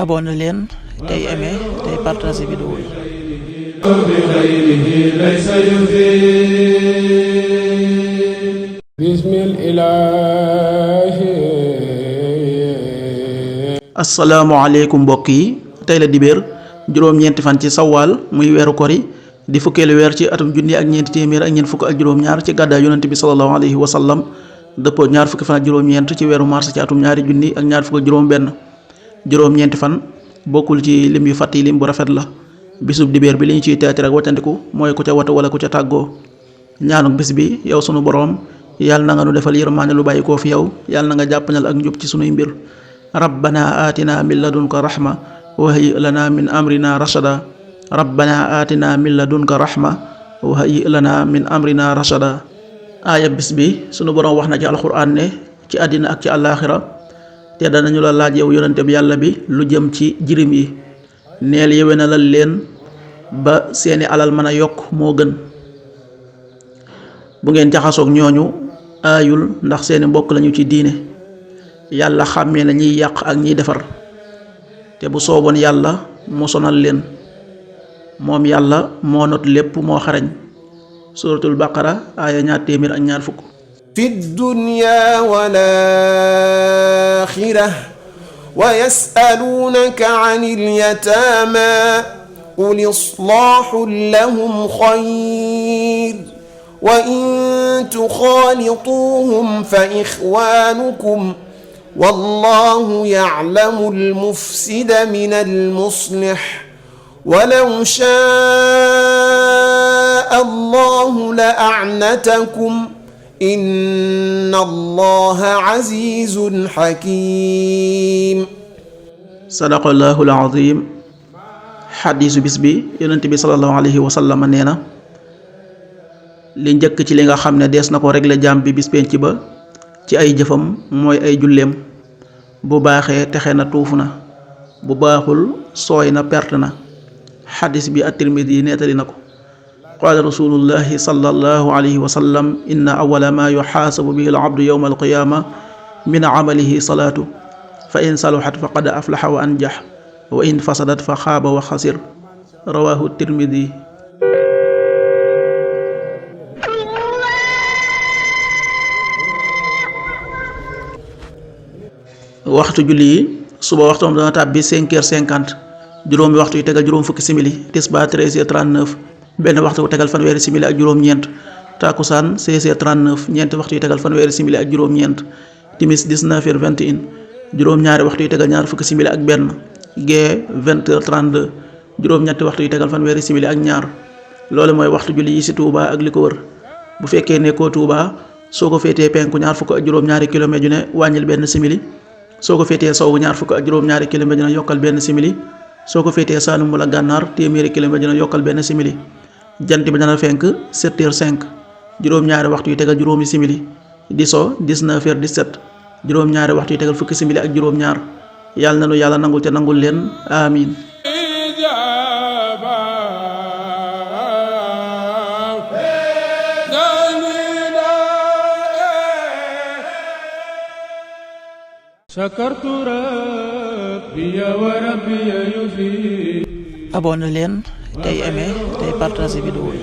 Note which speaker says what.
Speaker 1: abonné leen tey aimé tey partagé vidéo yi.
Speaker 2: asalaamaaleykum mbokk yi tey la dibéer juróom-ñeenti fan ci sawaal muy weeru kori di fukkeelu weer ci atum junni ak ñeenti téeméer ak ñeent fukk ak juróom-ñaar ci gàddaay yonent bi sallallahu alayhi wa sallam dëppoo ñaar fukki fan ak juróom-ñeent ci weeru mars ci atum ñaari junni ak ñaar fukk ak juróom-benn juróom-ñeenti fan bokkul ci lim yu fàtt yi lim bu rafet la. bisub dibéer bi li ñu ciy teetir ak waccandiku mooy ku ca watu wala ku ca tàggoo. ñaanuk bis bi yow sunu boroom yàlla na nga nu defal yërmaane lu bàyyi koo fi yow yàlla na nga jàppanal ak njub ci sunuy mbir. rabbana atina min ladunka rahma wa hayyi lana min amrina rashada rabbana atina min ladunka rahma wa hayyi lana min amrina rashada. aaya bis bi sunu boroom wax na ci alxuraan ne ci àddina ak ci àllaaxira te danañu la laaj yow yonente bi yàlla bi lu jëm ci jirim yi neel yéwénalal leen ba seeni alal mën a yokk moo gën. bu ngeen jaxasoog ñooñu aayul ndax seeni mbokk lañu ci diine. yàlla xàmmee na ñiy yàq ak ñiy defar te bu sooboon yàlla mu sonal leen moom yàlla moo not lépp moo xarañ. suratul baqara aaya 200
Speaker 3: fi dunya wal aaxira wa yasaluunaka anil yataama qul islaahun lahum xayr wa in tuxaalituuhum fa ixwaanukum wallaahu ya'lamu al-mufsida mina al-muslih walaw shaa'a Allaahu la-a'natakum inna Allaaha aziizun hakiim.
Speaker 2: sadaqallaahul aziim. xadiisu bis bi yonent bi sallallahu alayhi wa sallam nee na li njëkk ci li nga xam ne dees na ko régler jaam bi bis penc ba ci ay jëfam mooy ay julleem. bu baaxee texe na tuufu na bu baaxul sooy na perte na. xadis bi at-Tirmidi nettali na ko. qaala rasulullahi sallallahu alayhi wa sallam inna awwala ma yuxaasabu bihi al-abdu yawma al-qiyaama min amalihi salaatu fa in saluhat faqad aflaxa wa anjax wa in fasadat fa xaaba wa xasir rawaahu at-Tirmidi. waxtu julli yi suba waxtoom dana tàbbi 5h50 juróomi waxtu yu tegal juróom fukki simili tisbaar 13h39 benn waxtu yu tegal fanweeri simili ak juróom-ñeent takusaan 16h39 ñeenti waxtu yu tegal fanweeri simili ak juróom-ñeent timis 19h21 juróom-ñaari waxtu yu tegal ñaar fukki simili ak benn gee 20h32 juróom-ñetti waxtu yu tegal fanweeri simili ak ñaar. loolu mooy waxtu julli yi ci Touba ak li ko wër. bu fekkee nekkoo Touba soo ko féetee penku ñaar fukk ak juróom-ñaari kilomètre ju ne wàññil benn simili. soo ko féetee sowwu ñaar fukk ak juróom-ñaari kilomètre dina yokkal benn simili. soo ko féetee Saalum wala Gànnaar téeméeri kilomètre dina yokkal benn simili. jant bi dana fenk 7h05 juróom-ñaari waxtu yu tegal juróomi simili di so 19h17 juróom-ñaari waxtu yu tegal fukki simili ak juróom-ñaar. yàlla na nu yàlla nangul te nangul leen amiin.
Speaker 1: abonné leen tey aimé tey partagé vidéo yi.